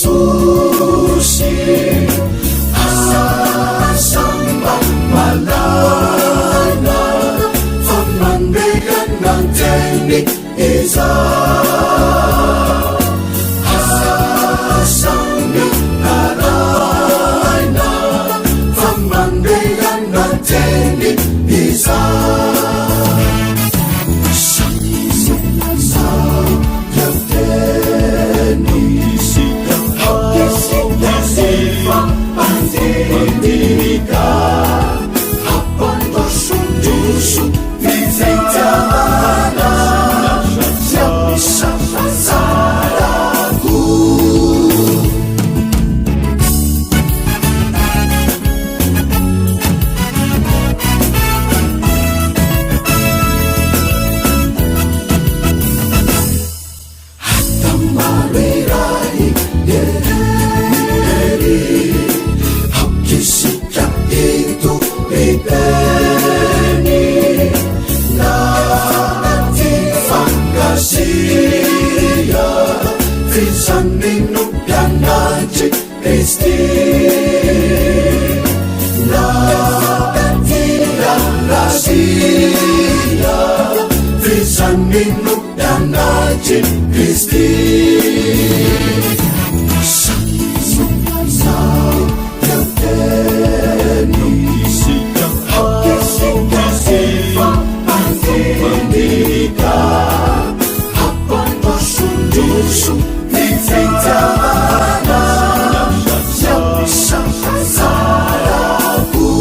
Yesusi asamba malana Famandegan ng teknik isa Asami naray na Famandegan ng teknik isa Mandika Habang bersundusu di tengah Siap bisa salahku Hatta marirai Sikap itu ribeni Nanti fantasia Visan minum dan najik Kristi Nanti rahasia Visan minum dan najik Kristi Mandika Habang bersundusu di tengah Siap bisa salahku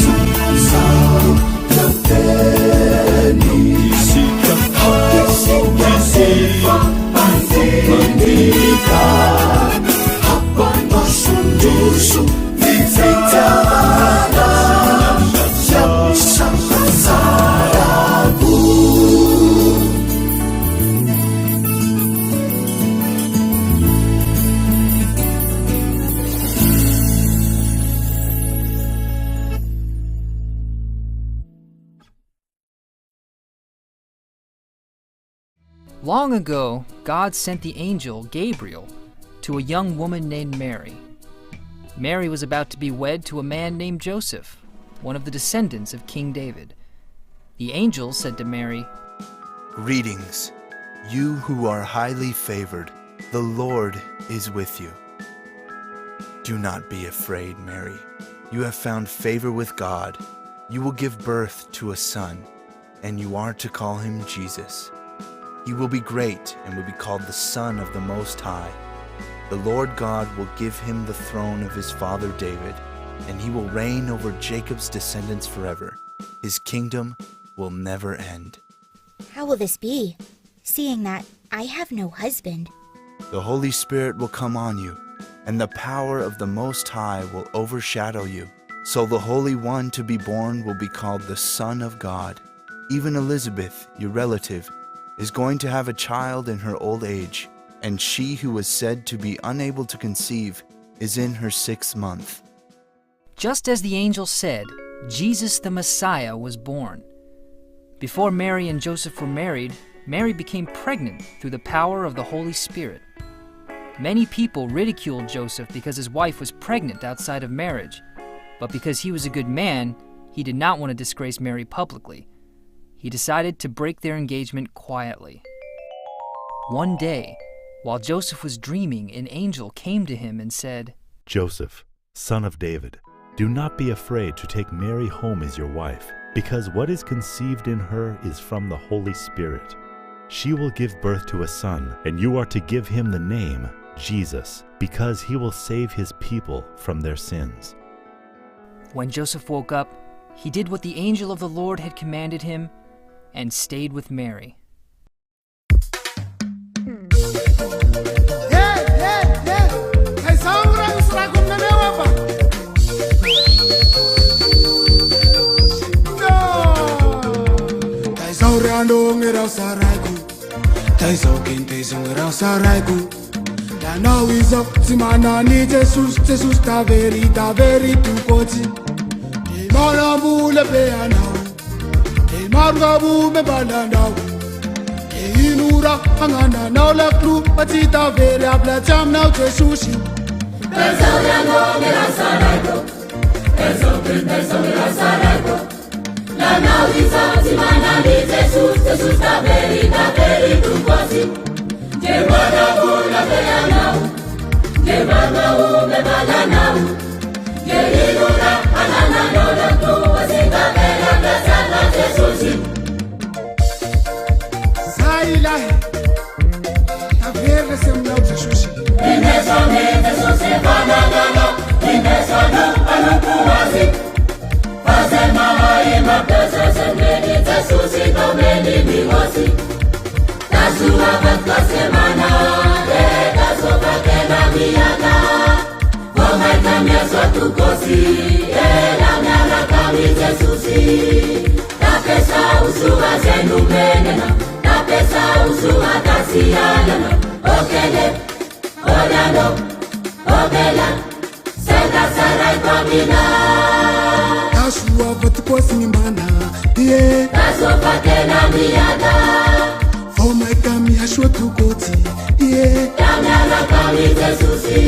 Selalu terteni Sikap Mandika Habang bersundusu di tengah Long ago, God sent the angel Gabriel to a young woman named Mary. Mary was about to be wed to a man named Joseph, one of the descendants of King David. The angel said to Mary, "Greetings, you who are highly favored. The Lord is with you. Do not be afraid, Mary. You have found favor with God. You will give birth to a son, and you are to call him Jesus. He will be great and will be called the Son of the Most High. The Lord God will give him the throne of his father David, and he will reign over Jacob's descendants forever. His kingdom will never end." How will this be, seeing that I have no husband? The Holy Spirit will come on you, and the power of the Most High will overshadow you. So the Holy One to be born will be called the Son of God. Even Elizabeth, your relative, is going to have a child in her old age, and she who was said to be unable to conceive is in her 6th month. Just as the angel said, Jesus the Messiah was born. Before Mary and Joseph were married, Mary became pregnant through the power of the Holy Spirit. Many people ridiculed Joseph because his wife was pregnant outside of marriage, but because he was a good man, he did not want to disgrace Mary publicly. He decided to break their engagement quietly. One day, while Joseph was dreaming, an angel came to him and said, "Joseph, son of David, do not be afraid to take Mary home as your wife, because what is conceived in her is from the Holy Spirit. She will give birth to a son, and you are to give him the name Jesus, because he will save his people from their sins." When Joseph woke up, he did what the angel of the Lord had commanded him and stayed with Mary. Margabu me balandau, inura Yelilura, Angana, Nola Klu, Patita, Variable, Jam, now to sushi. La naudiza simana di Jesus, Jesus da veri tu quasi. Llevada una pelanau, llevada una balanau. Yelilura, anana no la tu, asita vera plaza la Jesus. Sailai, Avere sem now to sushi. Ineso me, Jesus se banana, ineso no anukuasi. Ma pesa se meni tasusi to meni mihosi Tasua vatla semana Taso pakena miana Vomai kamia sotu kosi La miana kami tesusi Ta pesa usua zenu menena Ta pesa usua tasiana Okele, orano, obela Senda sarai pamina Tasua vatikosi nimbana, yeah. Taso patena miada For my kami ashwa tukoti, yeah. Tamara kami tesusi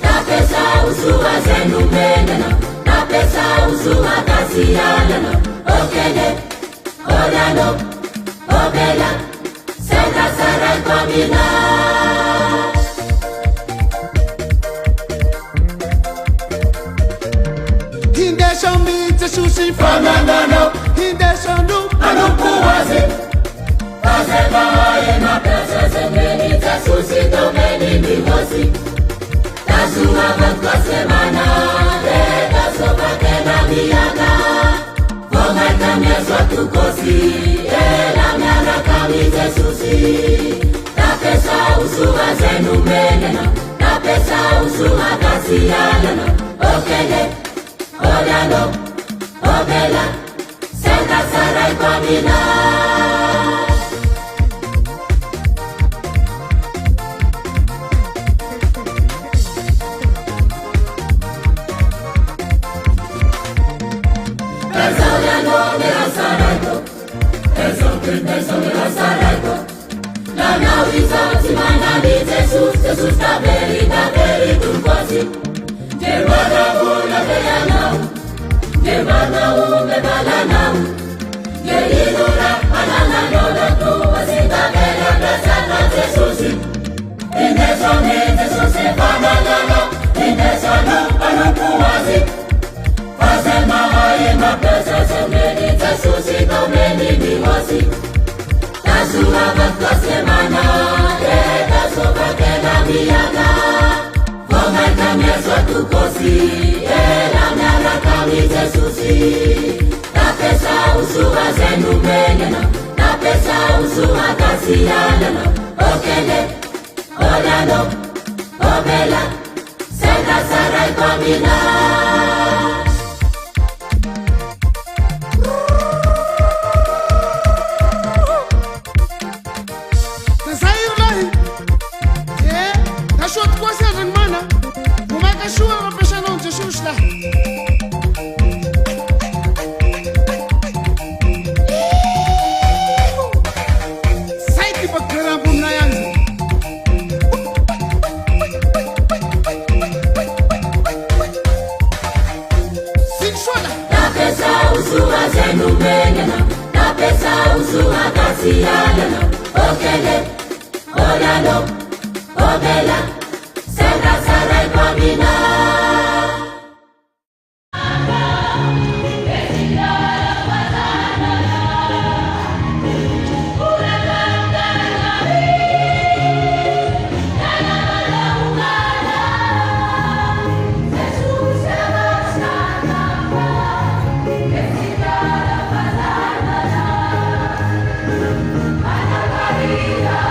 Tapesa usua zenu menena Tapesa usua tasiana Okele, orano, obela Senda sarai pamina Sushi Fananano, Hindeshanu, anukuwazi Tasema haye mapesa semeni Tasusi tomeni mihosi Tasuma vatla semana Taso pakena miana Voma kamia swatu kosi La miana kami tesusi Tapesa usua zenu menena Tapesa usua tasiana Okele, orano Obela, Santa Sarai Pamina Ezoliano mera Saraiko Ezo mera Saraiko La naudiza simana di Jesus Jesus da veri tu quasi Llevada una pelanau Llevada una balanau Yelilura, anana no la tu Asita vera plaza la Jesusi Ineso me, Jesusi banana Ineso no anukuwazi Fazema haye mapesa semeni Jesusi tomeni mihosi Tasua vatla semana Taso pakena miana Voma kamia swatu kosi La miana kami Jesusi Tapesa usua zenu menena Tapesa usua tasiana Okele, orano, obela Senda sarai pamina Nasairlahi, yeah. Tashot kwa seven mana, Umaka shua mapesha na utashushla. Saiti bakera bumna yanzi. Sinshwala. Tapesa usua zenu menena Tapesa usua tasiana Okele, orano, obela Senda sarai pamina Mana caria,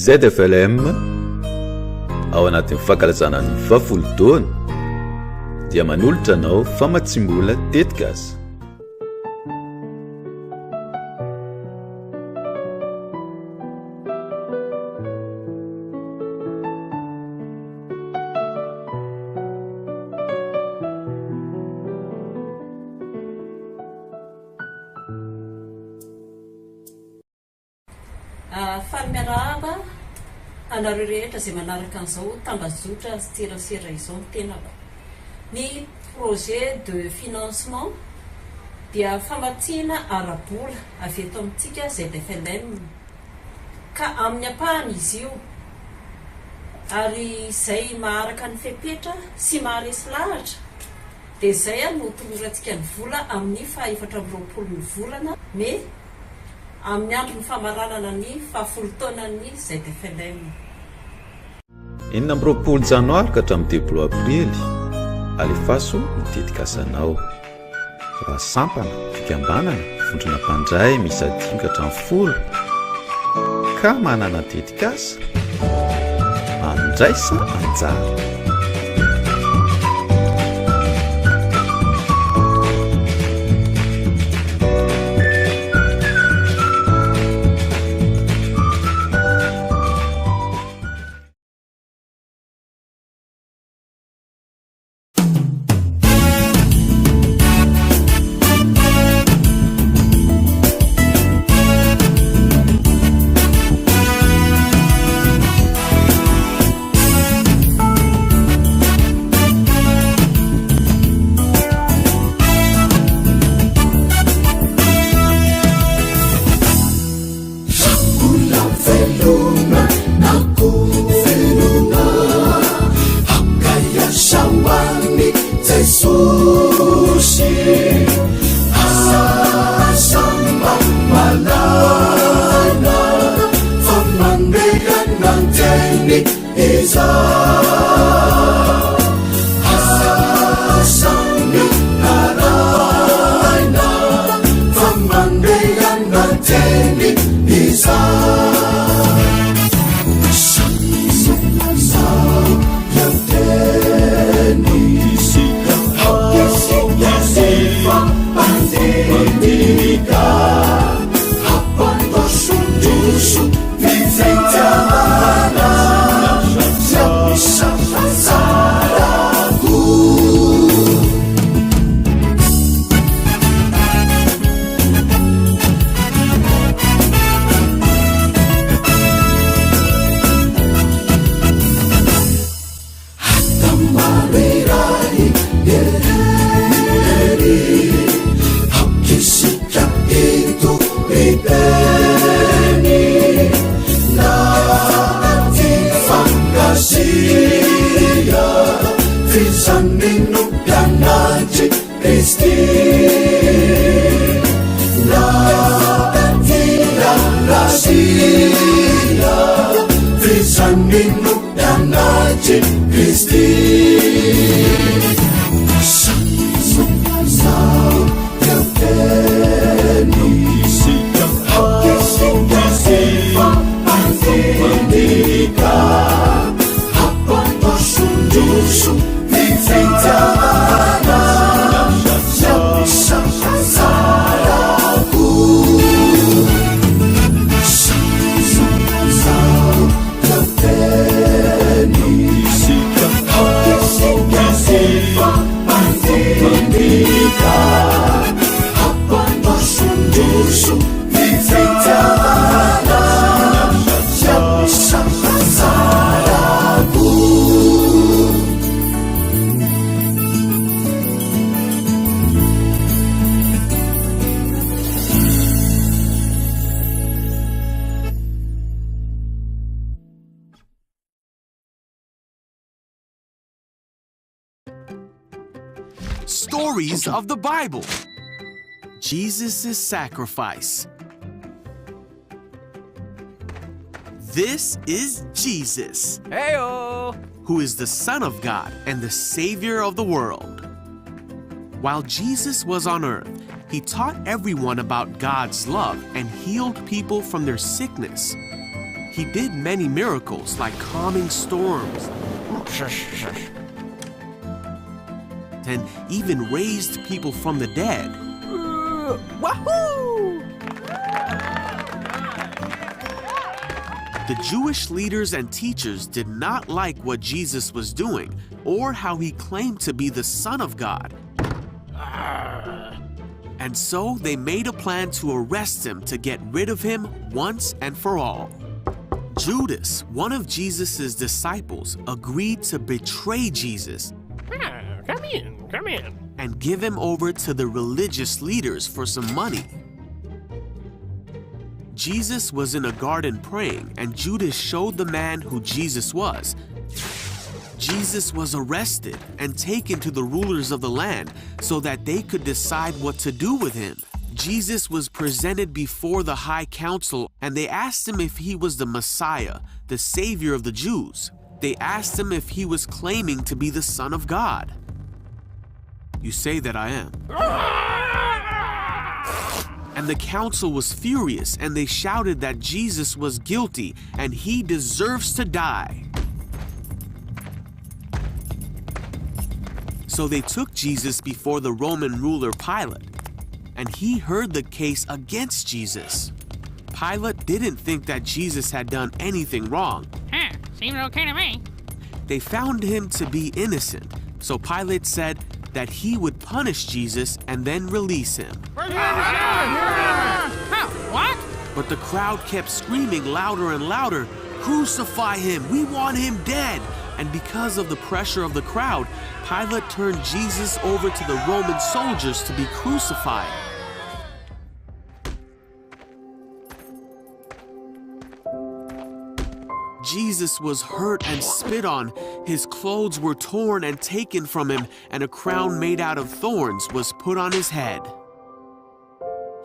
ZFLM ao anatin'ny fankalazana ny 20 taona dia manolotra anao famatsim-bola tetika azy. Falmiarahaba anareo rehetra izay manaraka an'izao tambazotra serasera izao ny tenako. Ny projet de financement dia famatsiana ara-bola avy eto amintsika ZFLM ka amin'ny ampahany izy io ary izay maharaka ny fepetra sy maharesy lahatra dia izay no tolorantsika ny vola amin'ny 420 ny volana me amin'ny andro ny famaranana ny 10 taonan'ny ZFLM. 20 janoary ka hatramin'ny 2 aprily alefaso ny dedikasanao raha sampana fikambanana vondrona mpandray misy 5 ka hatramin'ny 10 ka manana dedikasa andraisa anjara. Stories of the Bible. Jesus' sacrifice. This is Jesus, Heyo! who is the Son of God and the Savior of the world. While Jesus was on earth, he taught everyone about God's love and healed people from their sickness. He did many miracles like calming storms and even raised people from the dead. Wahoo! The Jewish leaders and teachers did not like what Jesus was doing or how he claimed to be the Son of God. And so they made a plan to arrest him to get rid of him once and for all. Judas, one of Jesus' disciples, agreed to betray Jesus. Come in. And give him over to the religious leaders for some money. Jesus was in a garden praying, and Judas showed the man who Jesus was. Jesus was arrested and taken to the rulers of the land so that they could decide what to do with him. Jesus was presented before the high council, and they asked him if he was the Messiah, the Savior of the Jews. They asked him if he was claiming to be the Son of God. You say that I am. And the council was furious, and they shouted that Jesus was guilty and he deserves to die. So they took Jesus before the Roman ruler Pilate, and he heard the case against Jesus. Pilate didn't think that Jesus had done anything wrong. Seems okay to me. They found him to be innocent, so Pilate said that he would punish Jesus and then release him. What? But the crowd kept screaming louder and louder, "Crucify him! We want him dead!" And because of the pressure of the crowd, Pilate turned Jesus over to the Roman soldiers to be crucified. Jesus was hurt and spit on. His clothes were torn and taken from him, and a crown made out of thorns was put on his head.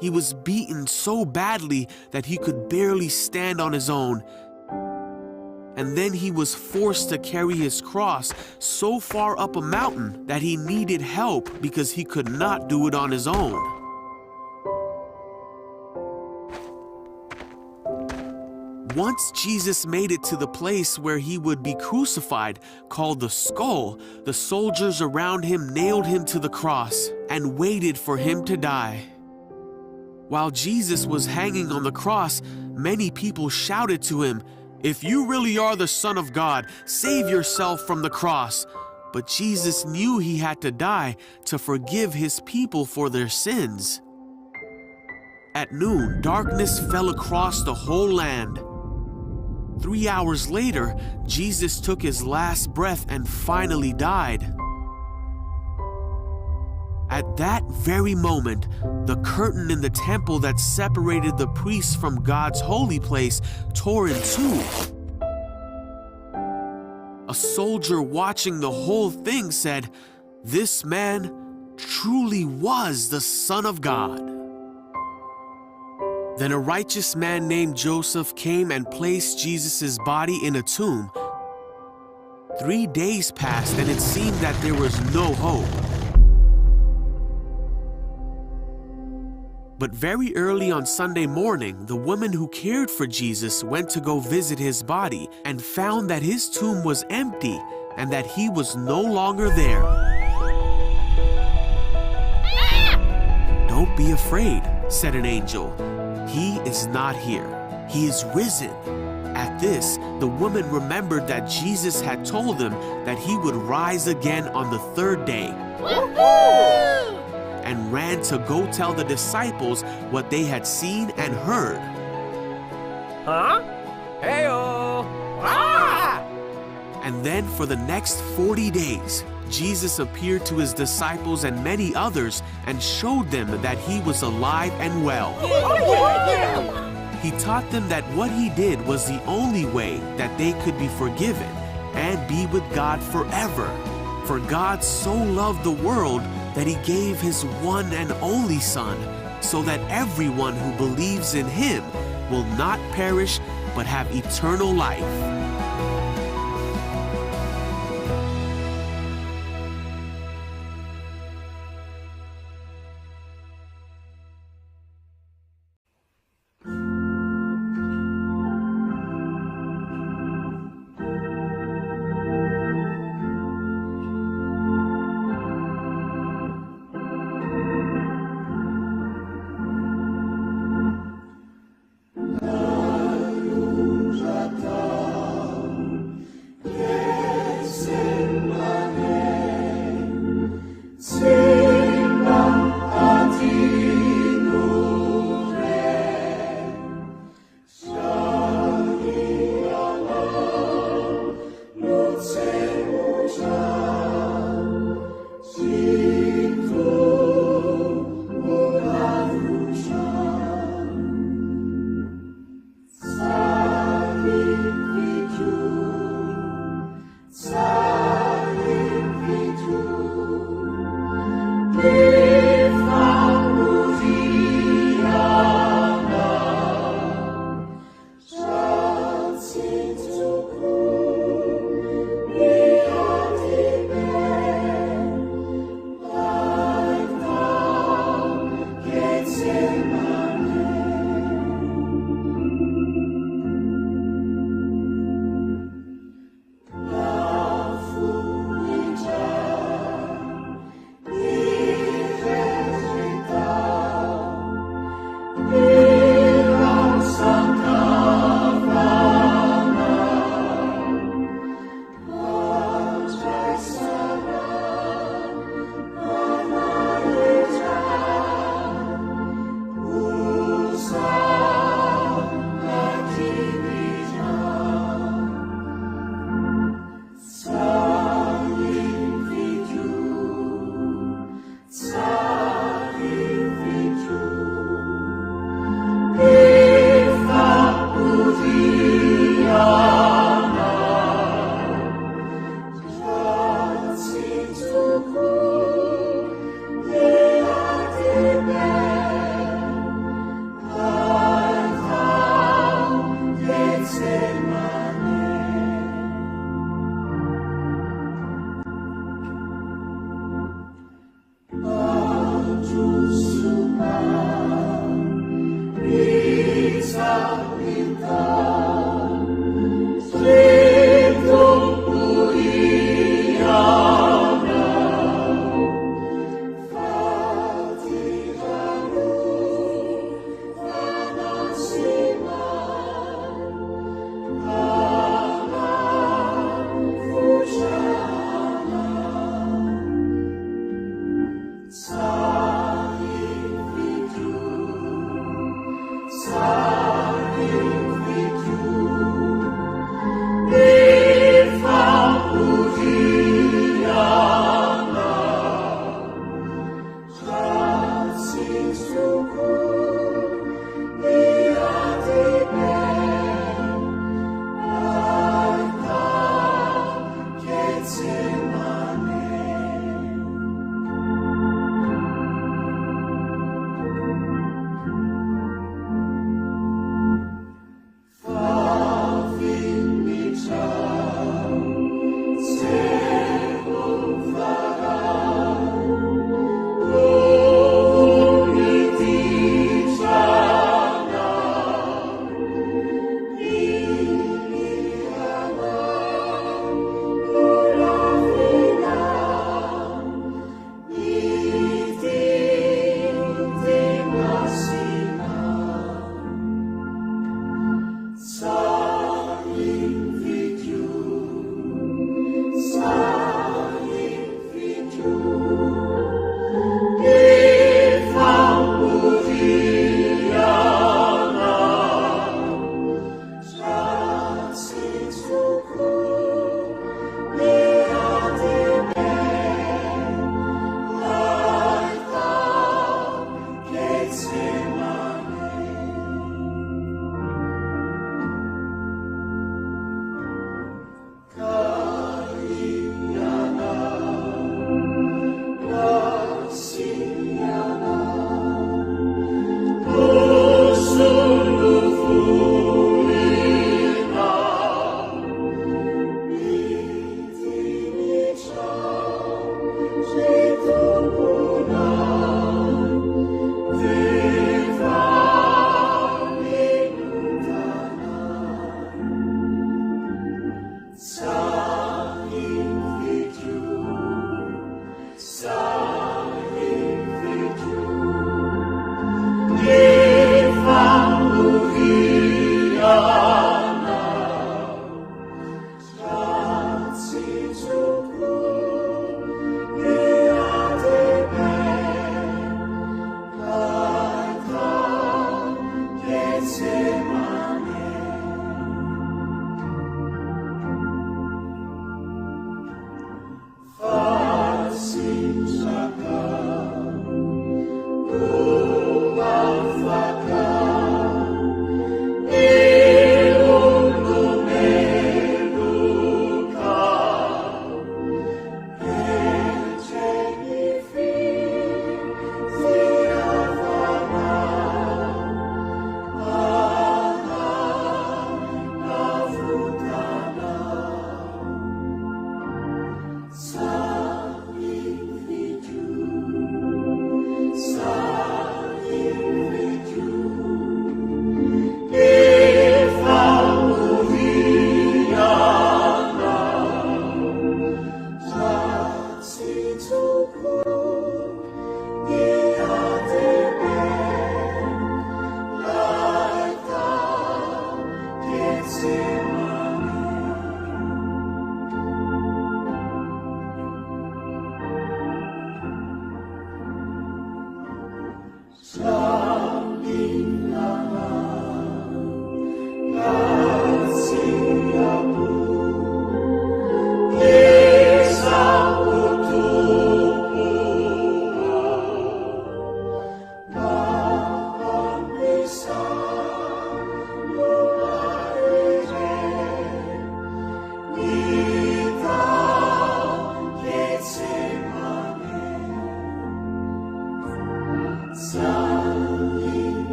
He was beaten so badly that he could barely stand on his own. And then he was forced to carry his cross so far up a mountain that he needed help because he could not do it on his own. Once Jesus made it to the place where he would be crucified, called the skull, the soldiers around him nailed him to the cross and waited for him to die. While Jesus was hanging on the cross, many people shouted to him, "If you really are the Son of God, save yourself from the cross." But Jesus knew he had to die to forgive his people for their sins. At noon, darkness fell across the whole land. 3 hours later, Jesus took his last breath and finally died. At that very moment, the curtain in the temple that separated the priests from God's holy place tore in two. A soldier watching the whole thing said, "This man truly was the Son of God." Then a righteous man named Joseph came and placed Jesus' body in a tomb. 3 days passed, and it seemed that there was no hope. But very early on Sunday morning, the woman who cared for Jesus went to go visit his body and found that his tomb was empty and that he was no longer there. "Don't be afraid," said an angel. "He is not here. He is risen." At this, the woman remembered that Jesus had told them that he would rise again on the third day. And ran to go tell the disciples what they had seen and heard. Huh? Hey-oh! Ah! And then for the next 40 days, Jesus appeared to his disciples and many others and showed them that he was alive and well. He taught them that what he did was the only way that they could be forgiven and be with God forever. For God so loved the world that he gave his one and only Son, so that everyone who believes in him will not perish but have eternal life.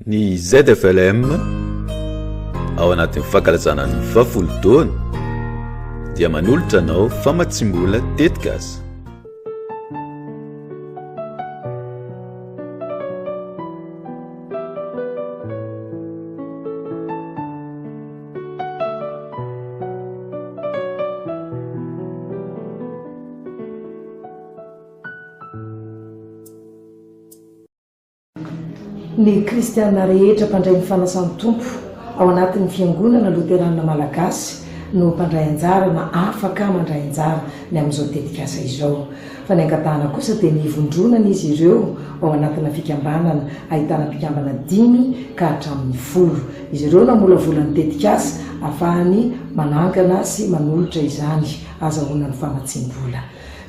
Ny ZFLM ao anatin'ny fankalazana ny vavolodoana dia manolotra anao famatsimbola tetika azy. Ny kristiana rehetra mpandray ny fanasan'ny tompo ao anatin'ny fiangonana Loterana-Malagasy no mpandray anjara na afaka mandray anjara ny amin'izao tetikasa izao. Fa ny angatahana kosa dia nivondronana izy ireo ao anatina fikambanana ahitana mpikambana 5 ka hatramin'ny 10. Izy ireo namolavolan'ny tetikasa ahafahany manangana sy manolotra izany azahoana ny famatsim-bola.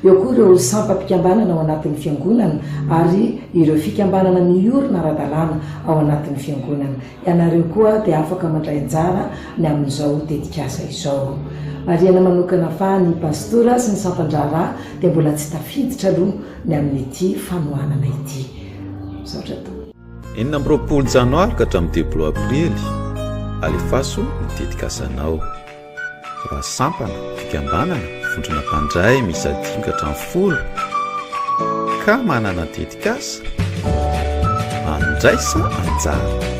Eo koa ireo sampam-pikambanana ao anatin'ny fiangonana ary ireo fikambanana miorina ara-dalàna ao anatin'ny fiangonana. Ianareo koa dia afaka mandray anjara ny amin'izao tetikasa izao. Mariana manokana fa ny pastora sy ny sampandrara dia mbola tsy tafiditra aloha ny amin'ity fanohanana ity. Misaotra to. 20 janoary ka hatramin'ny 2 aprily alefaso ny tetikasanao. Raha sampana fikambanana vondrona mpandray misy 5 ka hatramin'ny 10 ka manana tetikasa andraisa anjara.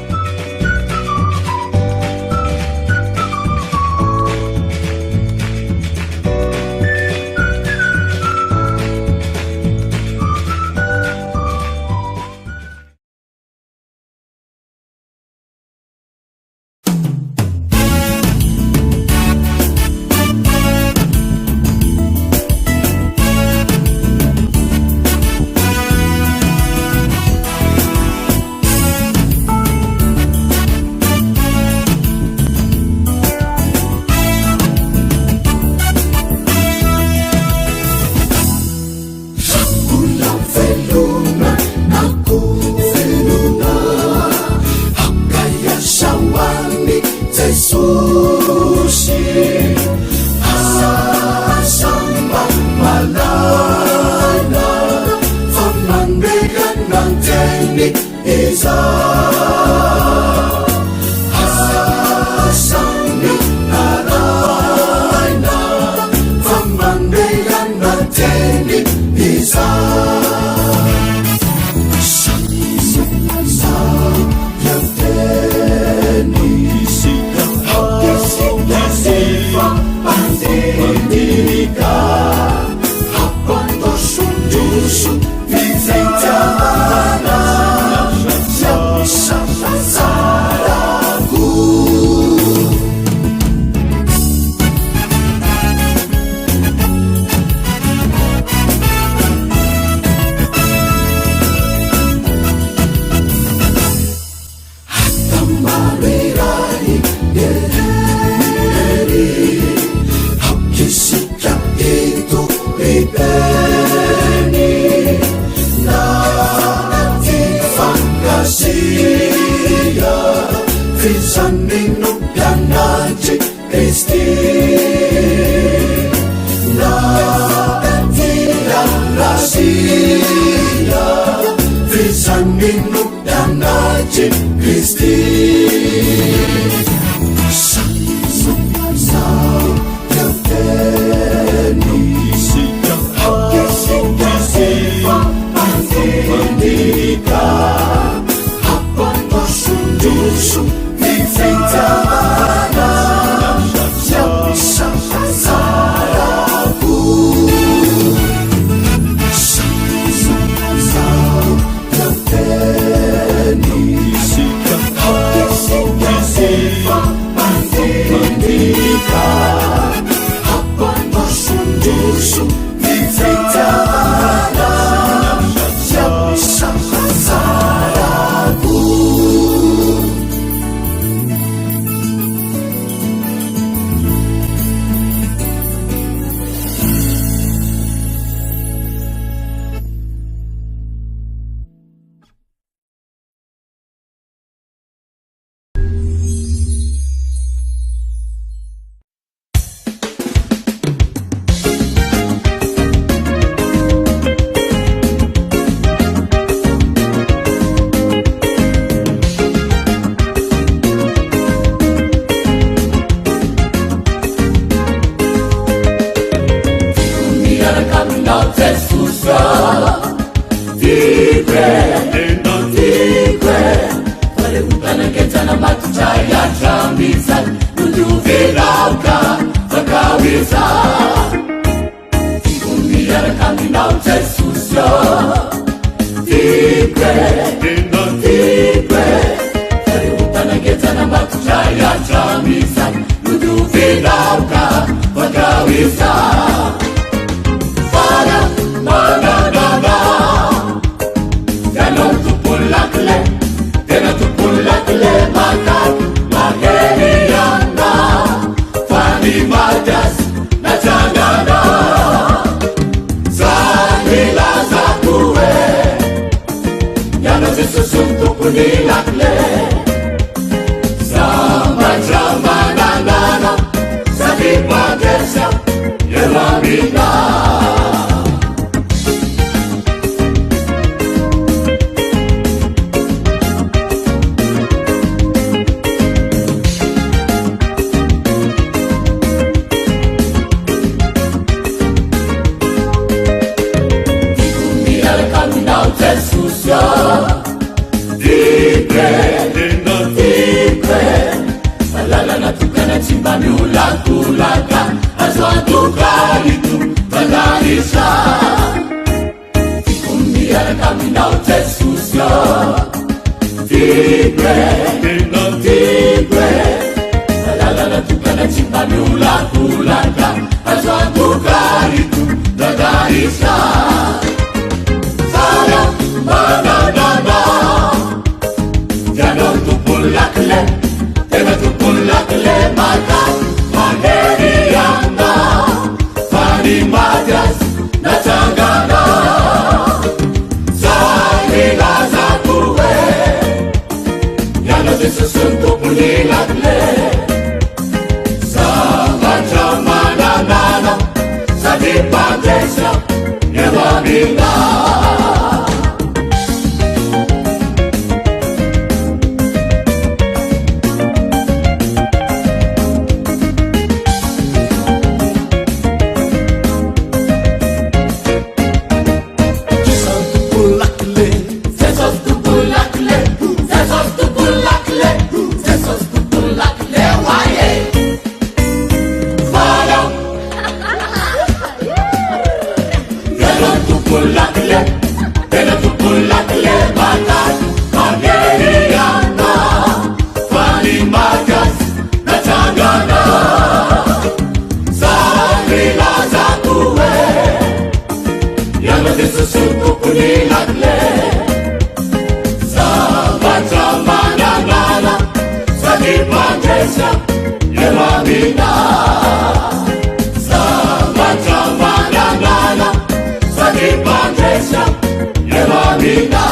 Jesúsi asamba malala famangbegan ng teknik isa asambi aray na famangbegan ng teknik isa Jesus, Evamina Sambachamanangana Sakipandresha Evamina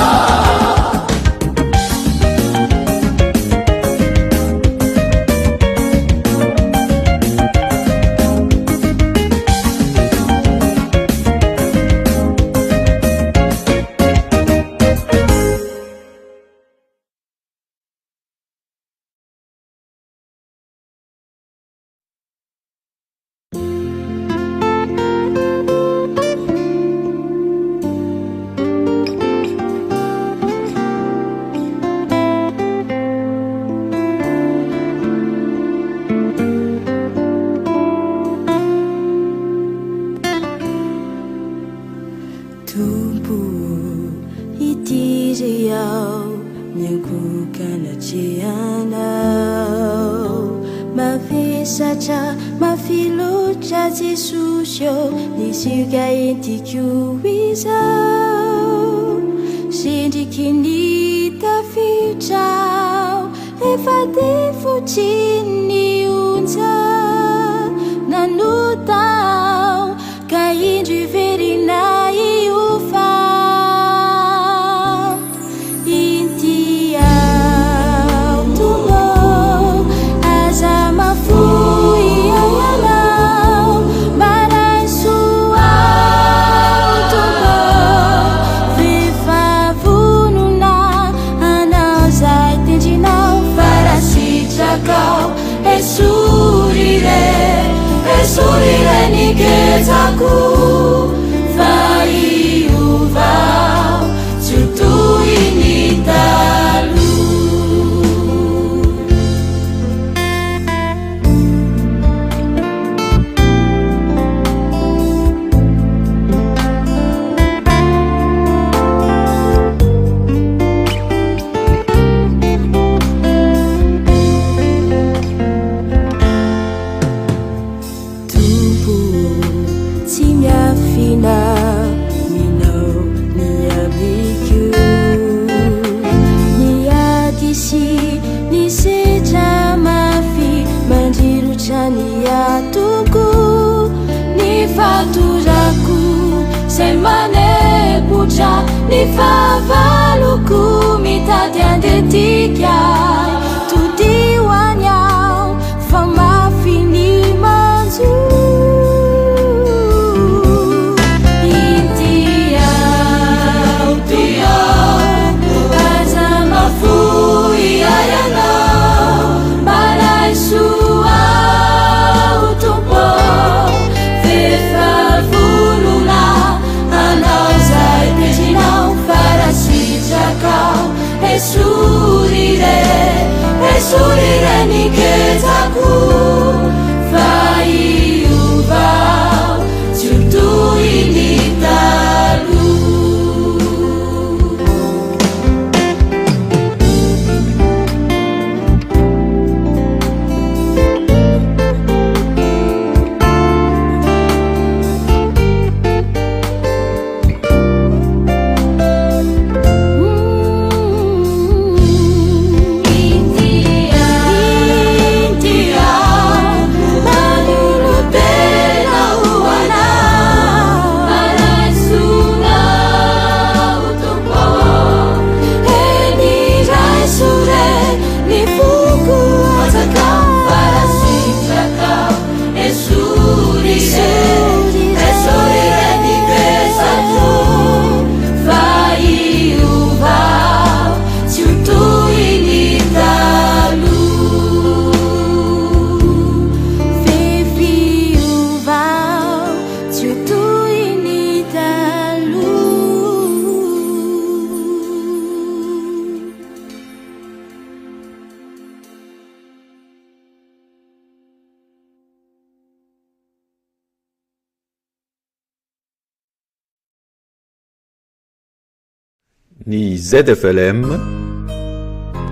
Ny ZFLM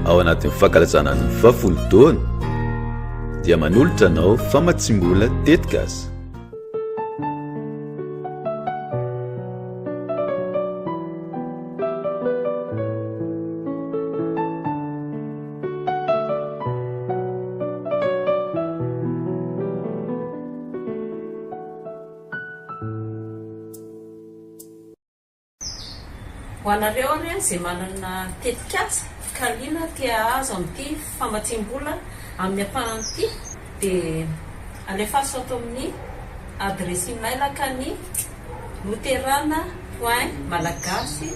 ao anatin'ny fankalatsana ny 20 taona dia manolotra anao famatsimbola tetika azy. ho anareo ary zay manana tetikasa fikaliana tia azo amin'ity famatsim-bola amin'ny ampahan'ity dia alefaso ato amin'ny adresy mailaka ny Loterana-Malagasy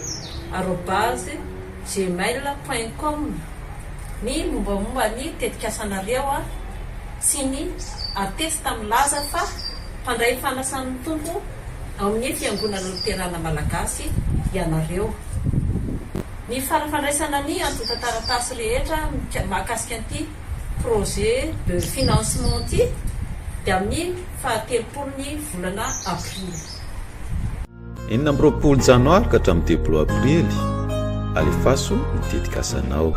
@gmail.com ny mombamomba ny tetikasanareo a sy ny atesta milaza fa mpandray fanasan'ny tompo amin'ny fiangonana Loterana-Malagasy ianareo. Ny farafandraisana ny antota-taratasy rehetra mahakasika an'ity projet de financement ity dia amin'ny 13 volana aprily. 9 janoary ka hatramin'ny 10 aprily alefaso ny tetikasanao.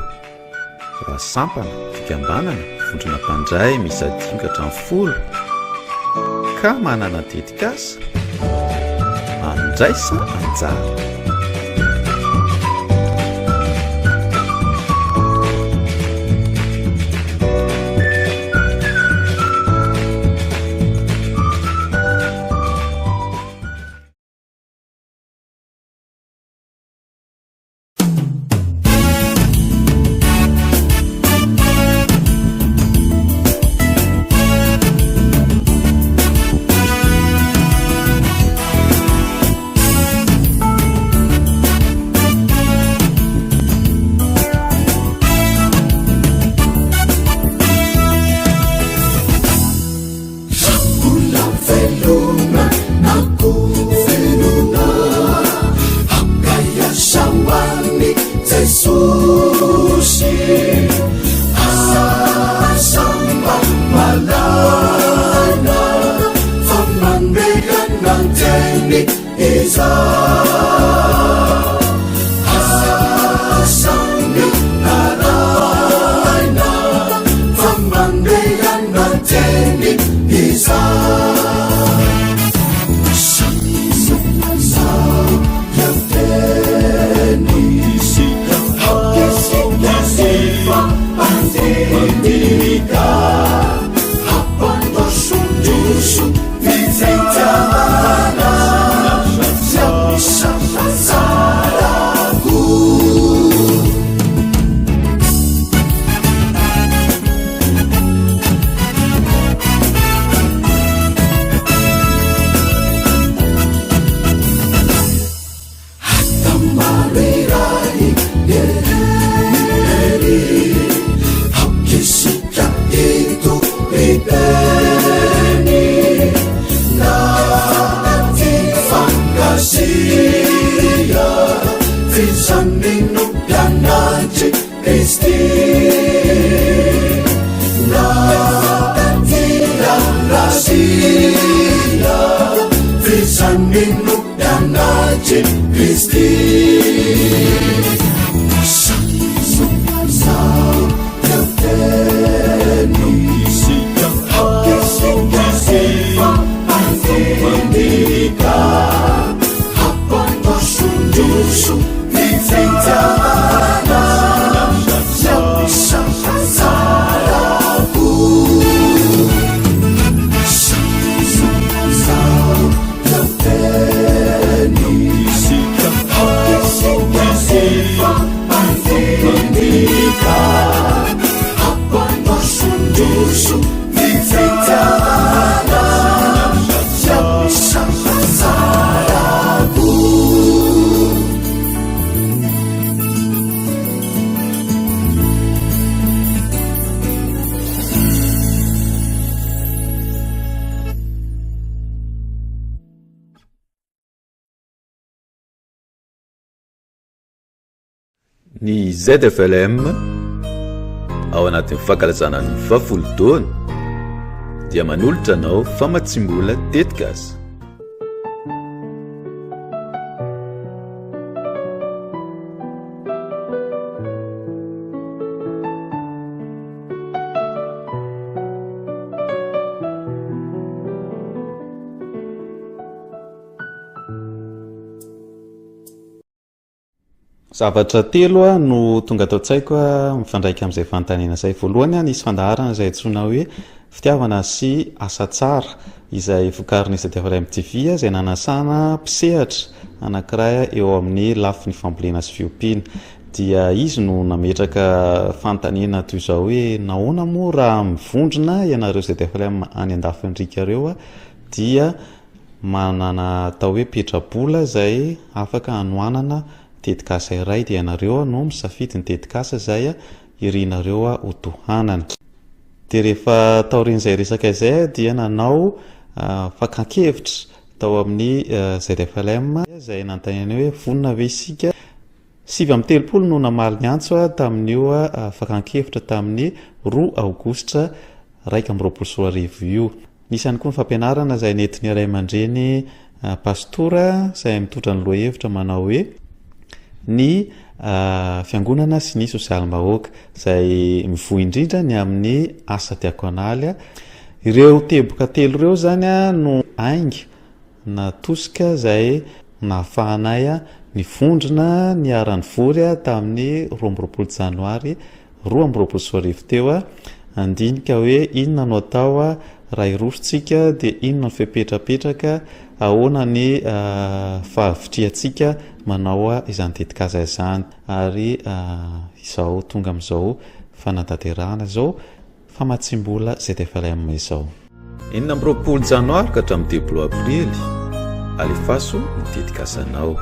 Raha sampana fikambanana vondrona mpandray misy 5 ka hatramin'ny 10 ka manana tetikasa andraisa anjara. Ny ZFLM ao anatin'ny fankalazana ny 20 taona dia manolotra anao famatsim-bola tetikasa. Zavatra telo no tonga ato an-tsaiko mifandraika amin'izay fanontaniana izay. Voalohany nisy fandaharana izay antsoina hoe fitiavana sy asa tsara. izay vokariny ZFLM TV izay nanasana mpisehatra anankiray eo amin'ny lafiny fambolena sy fiompiana. Dia izy no nametraka fantaniana toy izao hoe nahoana moa raha mivondrona ianareo ZFLM any andafindrika reo dia manana atao hoe petrabola izay afaka hanoanana tetikasa iray dia ianareo no misafidy ny tetikasa izay irinareo hotohanana. Dia rehefa taorian'izay resaka izay dia nanao fakan-kevitra tao amin'ny ZFLM izay nanontaniana hoe vonona ve isika 7 no namaly ny antso tamin'io fakan-kevitra tamin'ny 2 aogositra 2024 io. Nisy ihany koa ny fampianarana izay nentin'ny Ray aman-dreny pastora izay mitondra ny lohahevitra manao hoe ny fiangonana sy ny sosialim-bahoaka izay mivohy indrindra ny amin'ny asa diakonaly. Ireo teboka telo ireo zany no ainga na tosika izay nahafahanay nivondrona ny aran'ny vory tamin'ny 12 janoary 2024 teo andinika hoe inona no atao raha irositsika dia inona no fipetrapetraka ahoana ny fahavitriantsika manao izany tetikasa izany ary izao tonga amin'izao fanatanterahana izao famatsimbola ZFLM izao. 20 janoary ka hatramin'ny 2 aprily alefaso ny tetikasanao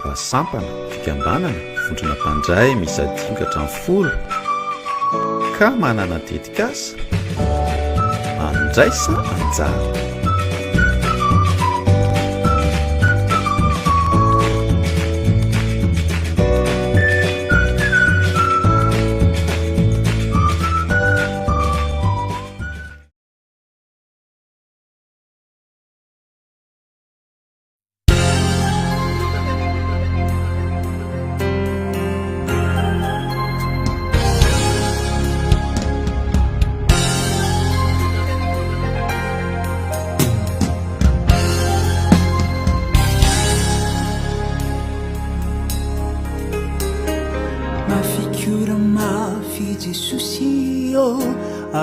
raha sampana fikambanana vondrona mpandray misy 5 ka hatramin'ny 10 ka manana tetikasa andraisa anjara.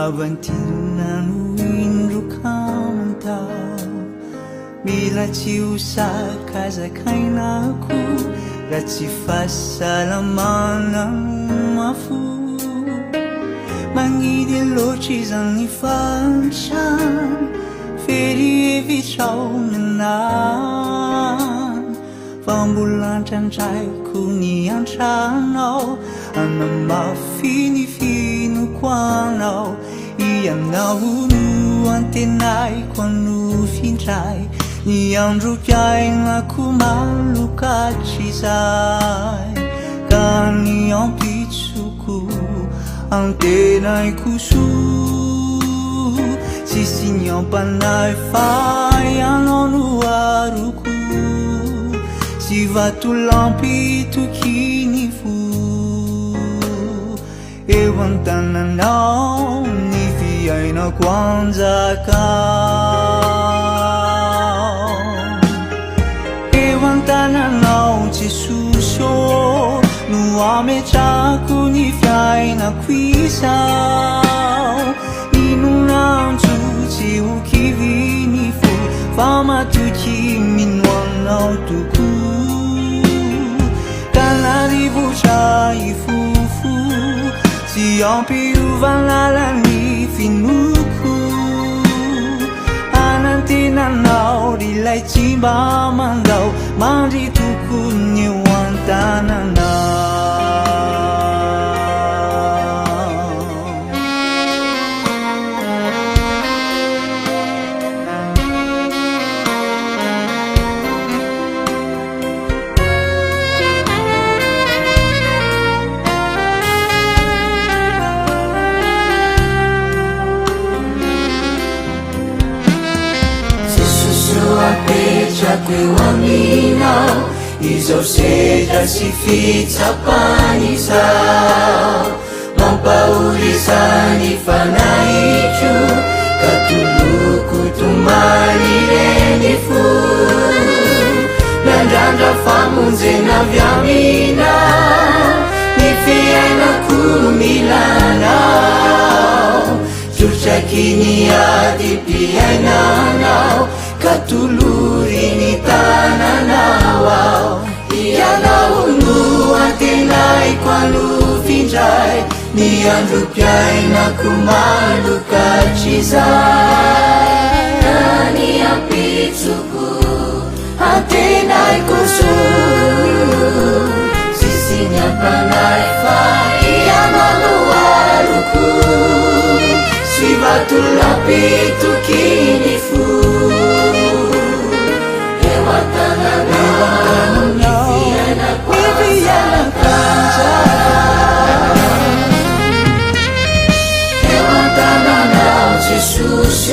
Avantina no indrokamanta mila tsy hosakazakainako raha tsy fahasalamana mafo magnidy loatra izany fantrano fery evitrao nenany fa mbola antrandraiko ny antranao anamafy ny finoko anao ianao no antenaiko anofindray ny andro-piainako malokatry izay ka ny ampitsoko antenaiko soa sisy ny ampanay fa ianao no aroko sy vatolampy tokiny fo eo an-tananao ny fiainako anjakao eo an-tananao Jesosy no ametrako ny fiainako izao inonandro tsy ho kiviny fo fa matoky minoanao tokoa ka narivotra ifofo tsy ampiovan'lalany finoko anantenanao rilay tsy mba mandao mandry tokony eo an-tananao. Apetrako eo aminao izao sedra sy fitsapany izao mampahorizany fanahitro ka toloko tomany reny fo nandrandra famonjena avy aminao ny fiainako milanao totrakiny ady mpiainanao ka tolory ny tananao ao ianao no antenaiko alofindray ny androm-piainako malokatrizay na ny ampitsoko antenaiko so sisiny ampanay fa ianao aloko sy vatolapitokiny fo eo an-tananao ny fiainako eo an-tananao Jesosy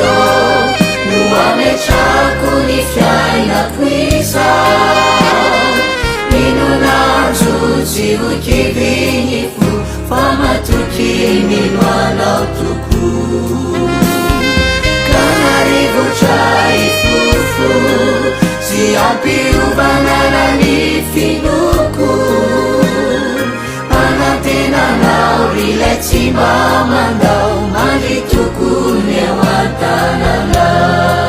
no ametrako ny fiainako izao minonanjojy okiviny fo fa matokiny no anao toko ka narivotra ifofo sy ampiovanana ny finoko anantenanao rilay tsy mba mandao mandritokony eo an-tananao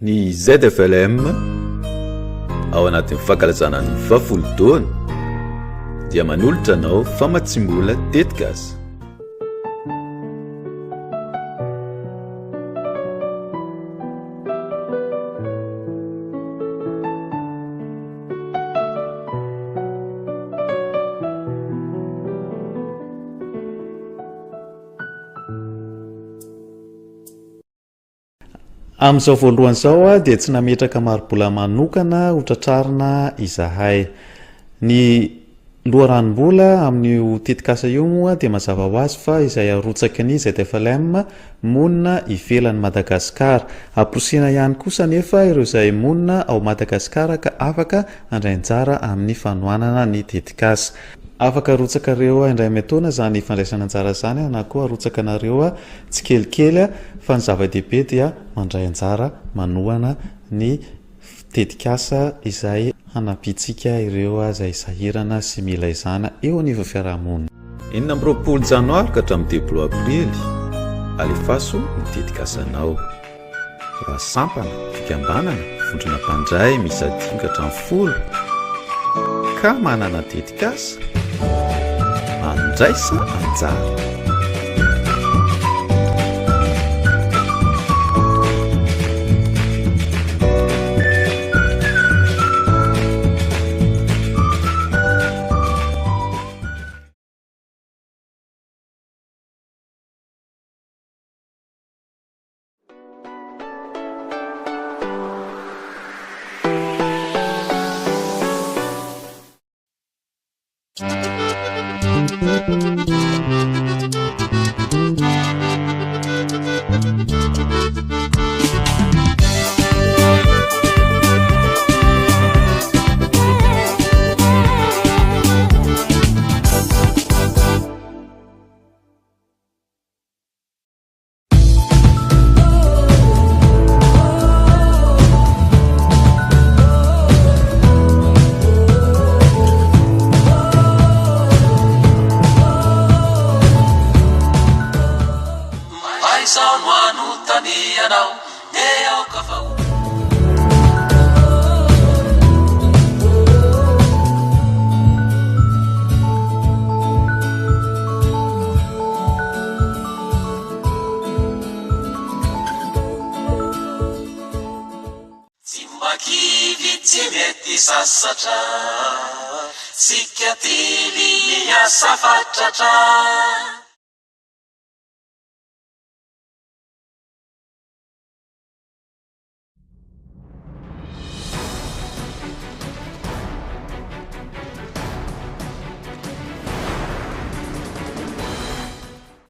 Ny ZFLM ao anatin'ny fankalazana ny vavolo-doana dia manolotra anao famatsimbola tetikasa. Amin'izao voalohan'izao dia tsy nametraka marobola manokana hotratrarina izahay. Ny loharanom-bola amin'io tetikasa io moa dia mazava ho azy fa izay arotsaka ny ZFLM monina ivelan'ny Madagasikara. Amporosiana ihany kosa nefa ireo izay monina ao Madagasikara ka afaka andrainjara amin'ny fanohanana ny tetikasa. Afaka arotsaka reo indray metaona zany fandraisana anjara zany na koa arotsaka nareo tsy kelikely fa ny zava-dehibe dia mandray anjara manohana ny tetikasa izay hanampitsika ireo izay sahirana sy mila izana eo anivon'ny fiarahamonina. 20 janoary ka hatramin'ny 2 aprily alefaso ny tetikasanao raha sampana fikambanana vondrona mpandray misy 5 ka hatramin'ny 10 ka manana tetikasa andraisa anjara. sikatili ya safatratra